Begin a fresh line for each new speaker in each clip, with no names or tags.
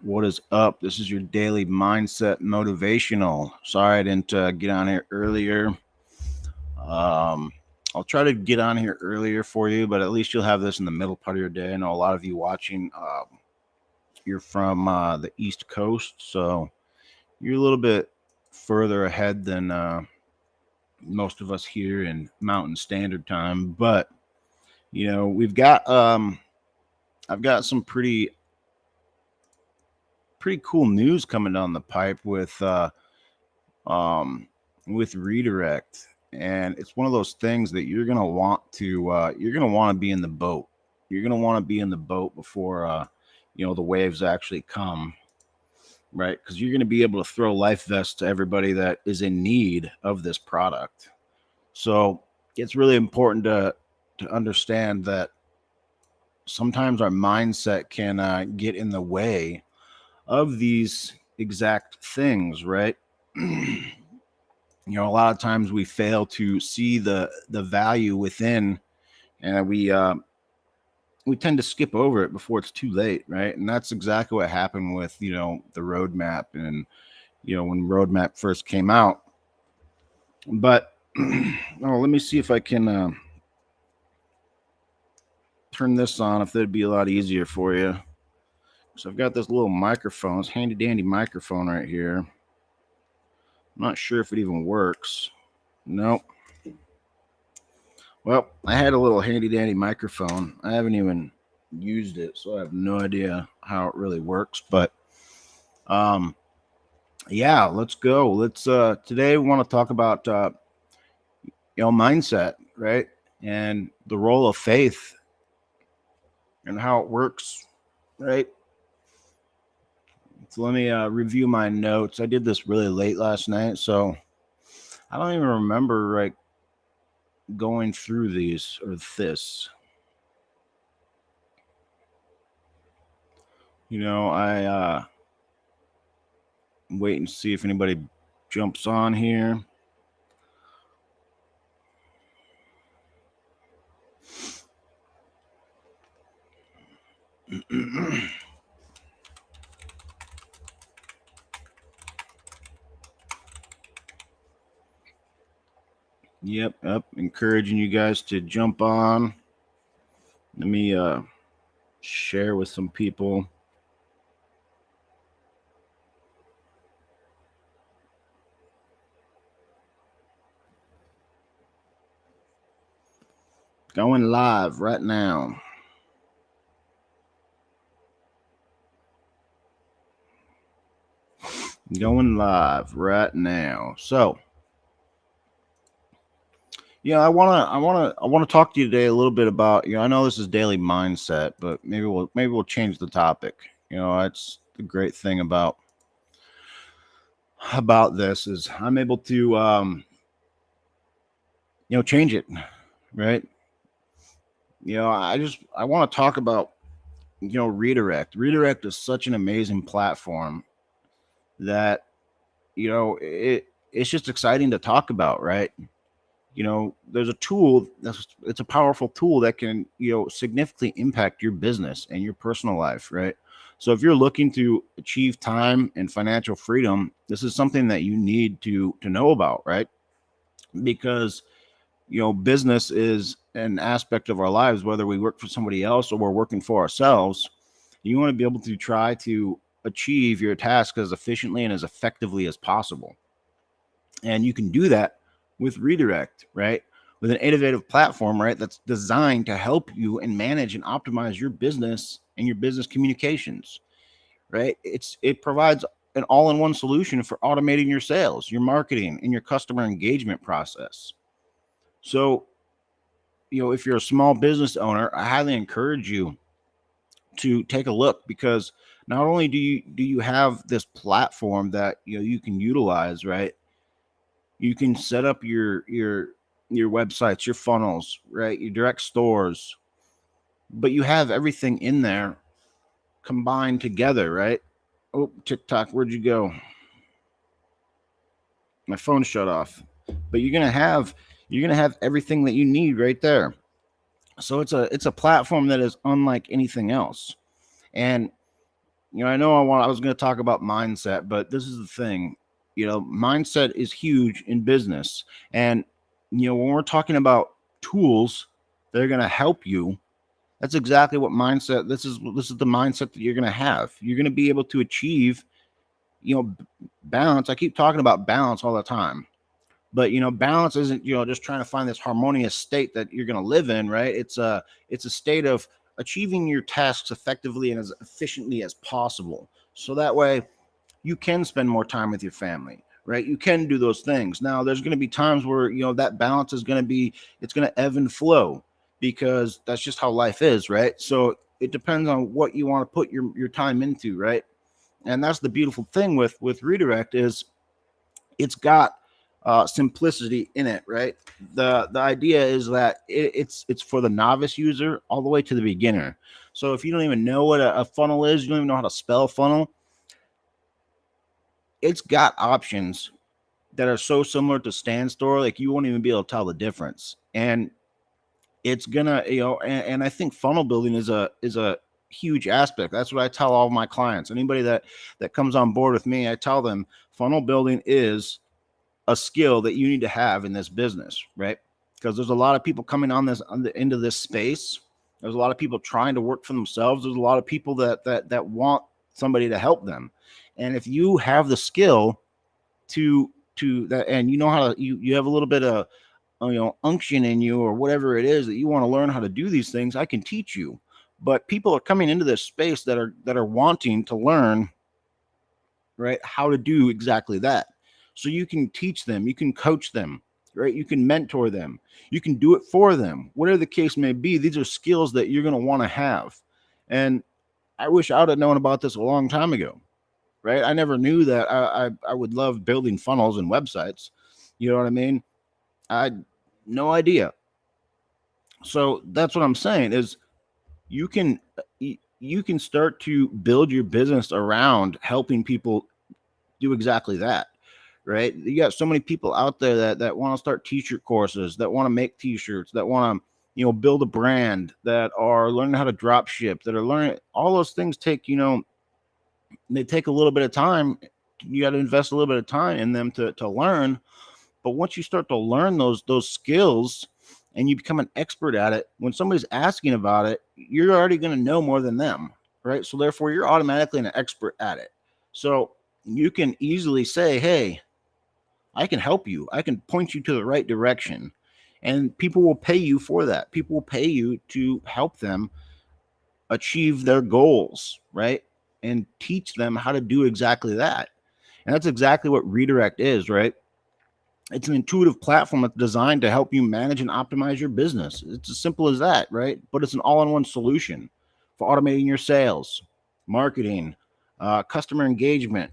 What is up? This is your daily mindset motivational. Sorry I didn't get on here earlier. Um, I'll try to get on here earlier for you, but at least you'll have this in the middle part of your day. I know a lot of you watching, you're from the East Coast, so you're a little bit further ahead than most of us here in Mountain Standard Time. But we've got I've got some pretty cool news coming down the pipe um, with redirect, and it's one of those things that you're gonna want to be in the boat. You're gonna want to be in the boat before the waves actually come, right? Because you're gonna be able to throw life vests to everybody that is in need of this product. So it's really important to understand that sometimes our mindset can get in the way of these exact things, right? A lot of times we fail to see the value within, and we tend to skip over it before it's too late, right? And that's exactly what happened with the roadmap, and when roadmap first came out. But let me see if I can turn this on, if that'd be a lot easier for you. So I've got this little microphone, this handy dandy microphone right here. I'm not sure if it even works. Nope. Well, I had a little handy dandy microphone. I haven't even used it, so I have no idea how it really works. But yeah, let's go. Let's today we want to talk about mindset, right? And the role of faith and how it works, right? So let me review my notes. I did this really late last night, so I don't even remember going through these or this. I wait and see if anybody jumps on here. Yep, encouraging you guys to jump on. Let me share with some people. Going live right now. Going live right now. So, I want to talk to you today a little bit about, I know this is daily mindset, but maybe we'll change the topic. It's the great thing about this is I'm able to change it, right? I want to talk about redirect. Redirect is such an amazing platform that it's just exciting to talk about, right? There's a tool it's a powerful tool that can significantly impact your business and your personal life, right? So if you're looking to achieve time and financial freedom, this is something that you need to know about, right? Because business is an aspect of our lives, whether we work for somebody else or we're working for ourselves. You want to be able to try to achieve your task as efficiently and as effectively as possible. And you can do that with redirect, right? With an innovative platform, right? That's designed to help you and manage and optimize your business and your business communications, right? It provides an all-in-one solution for automating your sales, your marketing, and your customer engagement process. So, if you're a small business owner, I highly encourage you to take a look, because not only do you have this platform that you can utilize, right? You can set up your websites, your funnels, right? Your direct stores, but you have everything in there combined together, right? Oh, TikTok, where'd you go? My phone shut off. But you're gonna have everything that you need right there. So it's a platform that is unlike anything else. And I know I was going to talk about mindset, but this is the thing. Mindset is huge in business. And, when we're talking about tools that are going to help you, that's exactly what mindset, this is the mindset that you're going to have. You're going to be able to achieve, balance. I keep talking about balance all the time. But balance isn't just trying to find this harmonious state that you're going to live in, right? It's a state of achieving your tasks effectively and as efficiently as possible, so that way you can spend more time with your family, right? You can do those things. Now there's going to be times where that balance is going to be, it's going to ebb and flow, because that's just how life is, right? So it depends on what you want to put your time into, right? And that's the beautiful thing with redirect, is it's got simplicity in it, right? The idea is that it's for the novice user all the way to the beginner. So if you don't even know what a funnel is, you don't even know how to spell funnel, it's got options that are so similar to Stand Store, like you won't even be able to tell the difference. And it's gonna, and I think funnel building is a huge aspect. That's what I tell all of my clients. Anybody that comes on board with me, I tell them funnel building is a skill that you need to have in this business, right? Because there's a lot of people coming into this space. There's a lot of people trying to work for themselves. There's a lot of people that want somebody to help them. And if you have the skill to that, and you know how to, you have a little bit of unction in you, or whatever it is that you want to learn how to do these things, I can teach you. But people are coming into this space that are wanting to learn, right, how to do exactly that. So you can teach them, you can coach them, right? You can mentor them, you can do it for them, whatever the case may be. These are skills that you're going to want to have. And I wish I would have known about this a long time ago, right? I never knew that I would love building funnels and websites. You know what I mean? I had no idea. So that's what I'm saying is you can you can start to build your business around helping people do exactly that, right? You got so many people out there that want to start t-shirt courses, that want to make t-shirts, that want to build a brand, that are learning how to drop ship, that are learning. All those things take they take a little bit of time. You got to invest a little bit of time in them to learn. But once you start to learn those skills and you become an expert at it, when somebody's asking about it, you're already going to know more than them, right? So therefore you're automatically an expert at it. So you can easily say, hey, I can help you. I can point you to the right direction. And people will pay you for that. People will pay you to help them achieve their goals, right? And teach them how to do exactly that. And that's exactly what redirect is, right? It's an intuitive platform that's designed to help you manage and optimize your business. It's as simple as that, right? But it's an all-in-one solution for automating your sales, marketing, customer engagement.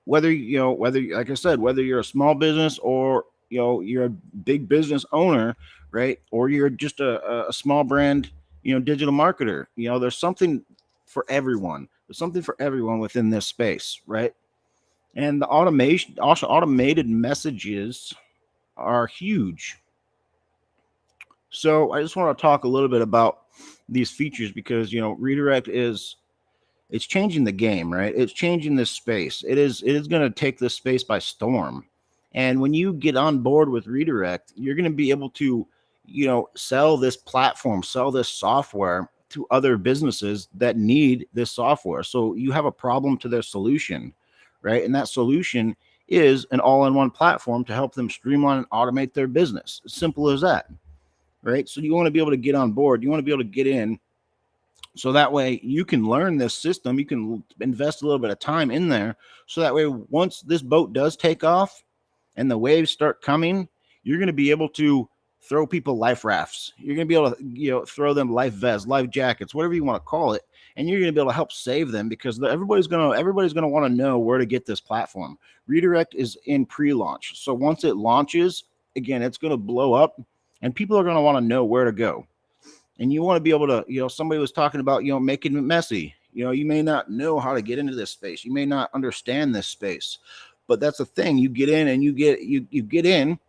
Whether like I said, whether you're a small business or you're a big business owner, right? Or you're just a small brand, digital marketer. There's something for everyone. There's something for everyone within this space, right? And the automation, also automated messages are huge. So I just want to talk a little bit about these features because redirect it's changing the game, right? It's changing this space. It is going to take this space by storm. And when you get on board with redirect, you're going to be able to sell this platform, sell this software to other businesses that need this software. So you have a problem to their solution, right? And that solution is an all-in-one platform to help them streamline and automate their business. As simple as that, right? So you want to be able to get on board. You want to be able to get in, so that way you can learn this system. You can invest a little bit of time in there. So that way, once this boat does take off and the waves start coming, you're going to be able to throw people life rafts. You're going to be able to, throw them life vests, life jackets, whatever you want to call it. And you're going to be able to help save them because everybody's going to want to know where to get this platform. Redirect is in pre-launch. So once it launches, again, it's going to blow up and people are going to want to know where to go. And you want to be able to, somebody was talking about, making it messy. You may not know how to get into this space. You may not understand this space, but that's the thing. You get in and you get in,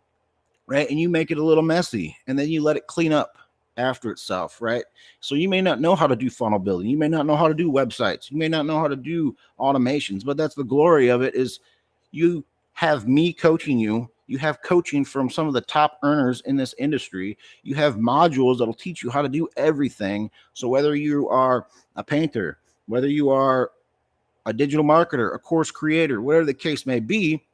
right? And you make it a little messy and then you let it clean up. after itself, right? So you may not know how to do funnel building, you may not know how to do websites, you may not know how to do automations, but that's the glory of it, is you have me coaching you. You have coaching from some of the top earners in this industry. You have modules that'll teach you how to do everything. So whether you are a painter, whether you are a digital marketer, a course creator, whatever the case may be,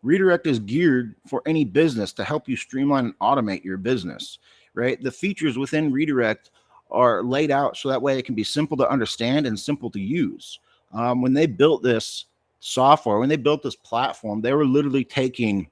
Redirect is geared for any business to help you streamline and automate your business, right? The features within Redirect are laid out so that way it can be simple to understand and simple to use. When they built this software, when they built this platform, they were literally taking,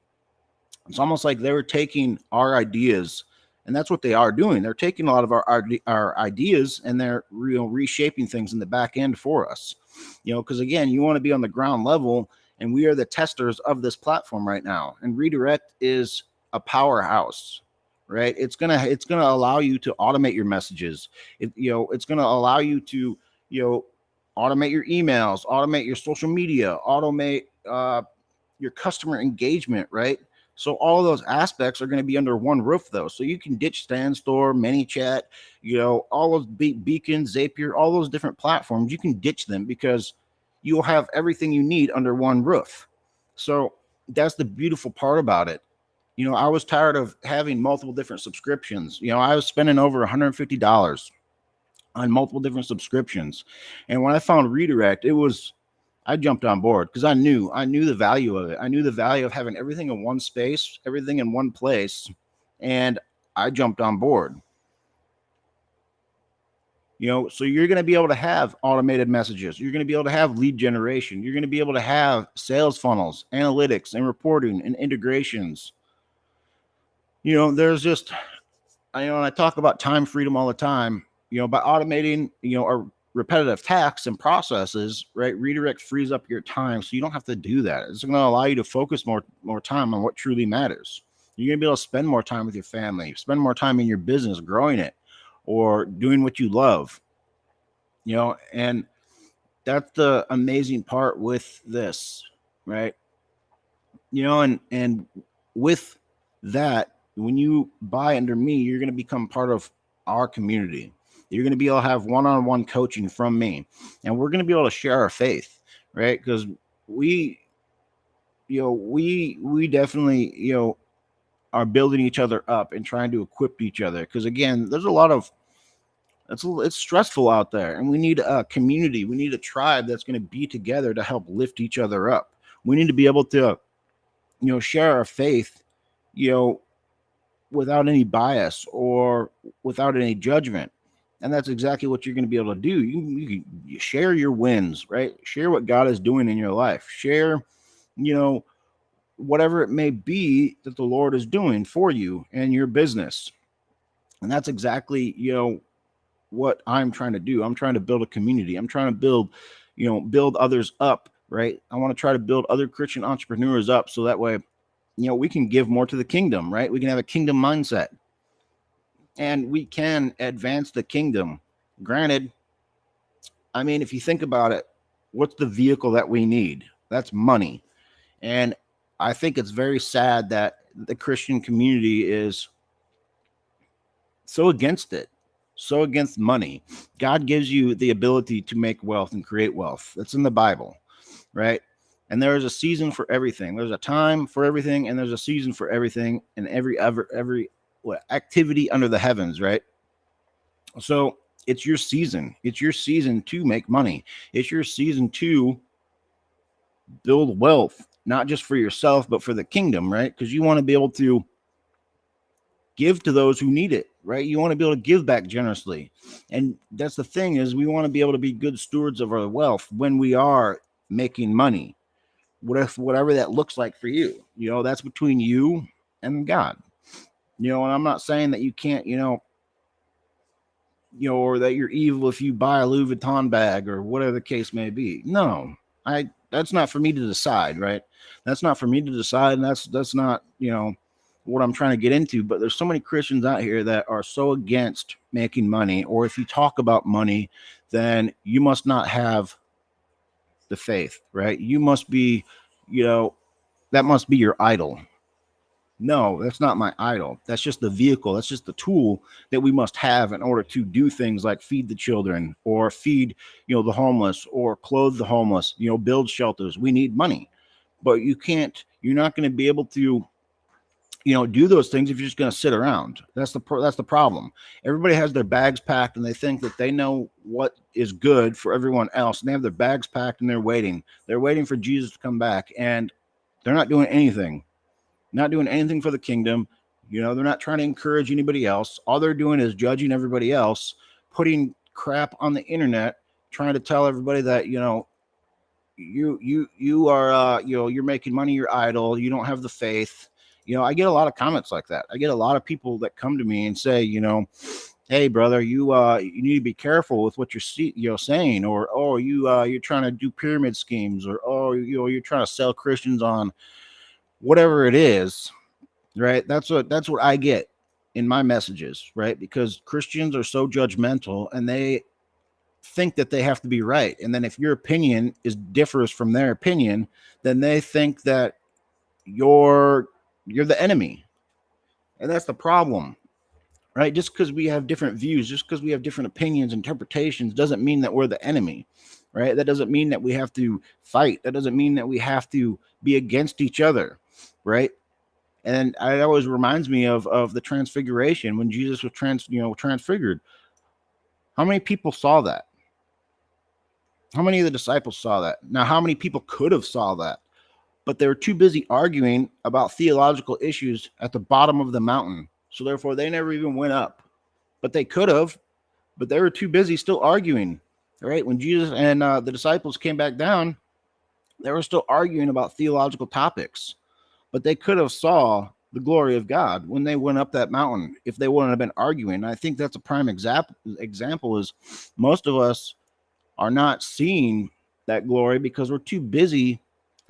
it's almost like they were taking our ideas, and that's what they are doing. They're taking a lot of our ideas and they're reshaping things in the back end for us. Because again, you want to be on the ground level, and we are the testers of this platform right now. And Redirect is a powerhouse, right? It's gonna allow you to automate your messages. It's gonna allow you to automate your emails, automate your social media, automate your customer engagement, right? So all of those aspects are going to be under one roof, though. So you can ditch SandStore, ManyChat, all those Beacon, Zapier, all those different platforms. You can ditch them because you'll have everything you need under one roof. So that's the beautiful part about it. I was tired of having multiple different subscriptions. I was spending over $150 on multiple different subscriptions. And when I found Redirect, I jumped on board because I knew the value of it. I knew the value of having everything in one space, everything in one place, and I jumped on board. So you're going to be able to have automated messages. You're going to be able to have lead generation. You're going to be able to have sales funnels, analytics, and reporting and integrations. There's just, and I talk about time freedom all the time. By automating, our repetitive tasks and processes, right? Redirect frees up your time, so you don't have to do that. It's going to allow you to focus more time on what truly matters. You're going to be able to spend more time with your family, spend more time in your business, growing it, or doing what you love. And that's the amazing part with this, right? And with that, when you buy under me, you're going to become part of our community. You're going to be able to have one-on-one coaching from me, and we're going to be able to share our faith, right? Because we definitely, are building each other up and trying to equip each other. Because again, there's a lot of, it's stressful out there, and we need a community. We need a tribe that's going to be together to help lift each other up. We need to be able to, share our faith, without any bias or without any judgment. And that's exactly what you're going to be able to do. You share your wins, right? Share what God is doing in your life. Share, whatever it may be that the Lord is doing for you and your business. And that's exactly, what I'm trying to do. I'm trying to build a community. I'm trying to build others up, right? I want to try to build other Christian entrepreneurs up so that way, we can give more to the kingdom, right? We can have a kingdom mindset, and we can advance the kingdom. Granted, I mean, if you think about it, what's the vehicle that we need? That's money. And I think it's very sad that the Christian community is so against it, so against money. God gives you the ability to make wealth and create wealth. That's in the Bible, right? And there is a season for everything. There's a time for everything, and there's a season for everything, and every activity under the heavens, right? So it's your season. It's your season to make money. It's your season to build wealth, not just for yourself, but for the kingdom, right? Because you want to be able to give to those who need it, right? You want to be able to give back generously. And that's the thing, is we want to be able to be good stewards of our wealth when we are making money, whatever that looks like for you. That's between you and God. And I'm not saying that you can't, or that you're evil if you buy a Louis Vuitton bag or whatever the case may be. No, that's not for me to decide, right? That's not for me to decide. And that's not, what I'm trying to get into. But there's so many Christians out here that are so against making money, or if you talk about money, then you must not have the faith, right? You must be, that must be your idol. No, that's not my idol. That's just the vehicle. That's just the tool that we must have in order to do things like feed the children or feed, the homeless or clothe the homeless, build shelters. We need money. But you're not going to be able to, do those things if you're just going to sit around. That's the problem. Everybody has their bags packed and they think that they know what is good for everyone else, and they have their bags packed and they're waiting. They're waiting for Jesus to come back, and they're not doing anything. Not doing anything for the kingdom. They're not trying to encourage anybody else. All they're doing is judging everybody else, putting crap on the internet, trying to tell everybody that, you are you're making money your idol. You don't have the faith. I get a lot of comments like that. I get a lot of people that come to me and say, hey brother, you need to be careful with what you're saying, or you're trying to do pyramid schemes, or you're trying to sell Christians on whatever it is, right? That's what I get in my messages, right? Because Christians are so judgmental and they think that they have to be right. And then if your opinion differs from their opinion, then they think that you're the enemy. And that's the problem, right? Just because we have different views, just because we have different opinions, interpretations, doesn't mean that we're the enemy, right? That doesn't mean that we have to fight. That doesn't mean that we have to be against each other, right? And it always reminds me of the transfiguration when Jesus was transfigured. How many people saw that? How many of the disciples saw that? Now, how many people could have saw that? But they were too busy arguing about theological issues at the bottom of the mountain. So therefore, they never even went up. But they could have, but they were too busy still arguing. Right? When Jesus and the disciples came back down, they were still arguing about theological topics. But they could have saw the glory of God when they went up that mountain if they wouldn't have been arguing. And I think that's a prime example is most of us are not seeing that glory because we're too busy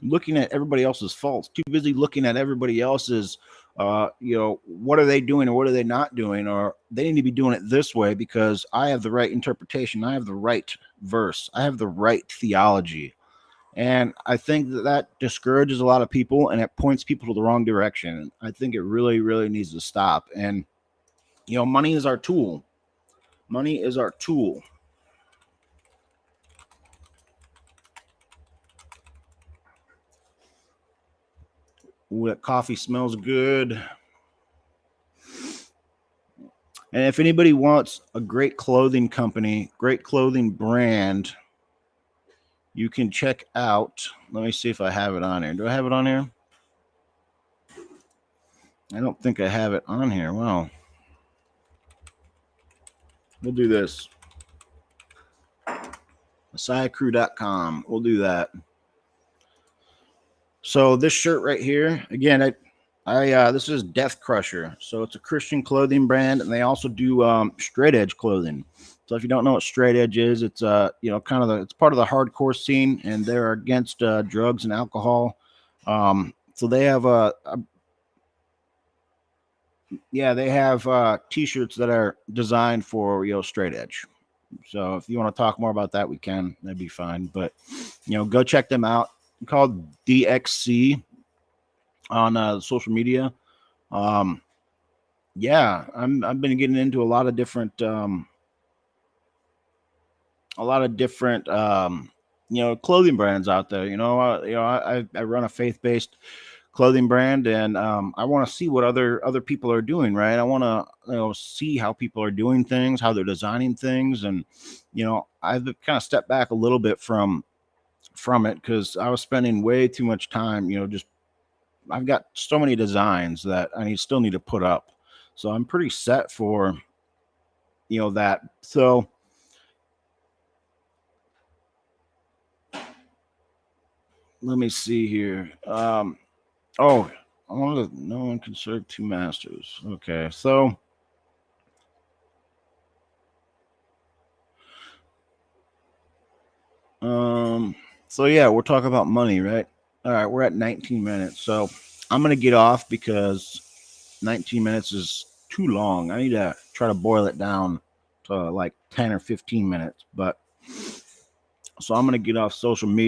looking at everybody else's faults, too busy looking at everybody else's, what are they doing or what are they not doing? Or they need to be doing it this way because I have the right interpretation. I have the right verse. I have the right theology. And I think that discourages a lot of people and it points people to the wrong direction. I think it really, really needs to stop. And, money is our tool. Money is our tool. Ooh, that coffee smells good. And if anybody wants a great clothing company, great clothing brand, you can check out. Let me see if I have it on here. Do I have it on here? I don't think I have it on here. Wow. We'll do this. MessiahCrew.com. We'll do that. So this shirt right here, again, this is Death Crusher. So it's a Christian clothing brand, and they also do straight edge clothing. So if you don't know what straight edge is, it's it's part of the hardcore scene, and they're against drugs and alcohol. So they have t-shirts that are designed for straight edge. So if you want to talk more about that, we can. That'd be fine. But go check them out. It's called DXC on social media. I've been getting into a lot of different clothing brands out there. I run a faith-based clothing brand, and I want to see what other people are doing, right? I want to see how people are doing things, how they're designing things, and I've kind of stepped back a little bit from it because I was spending way too much time, I've got so many designs that I still need to put up. So I'm pretty set for that. So let me see here. I wanted to no one can serve two masters. Okay, so we're talking about money, right? All right, we're at 19 minutes. So I'm gonna get off because 19 minutes is too long. I need to try to boil it down to like 10 or 15 minutes. But so I'm gonna get off social media.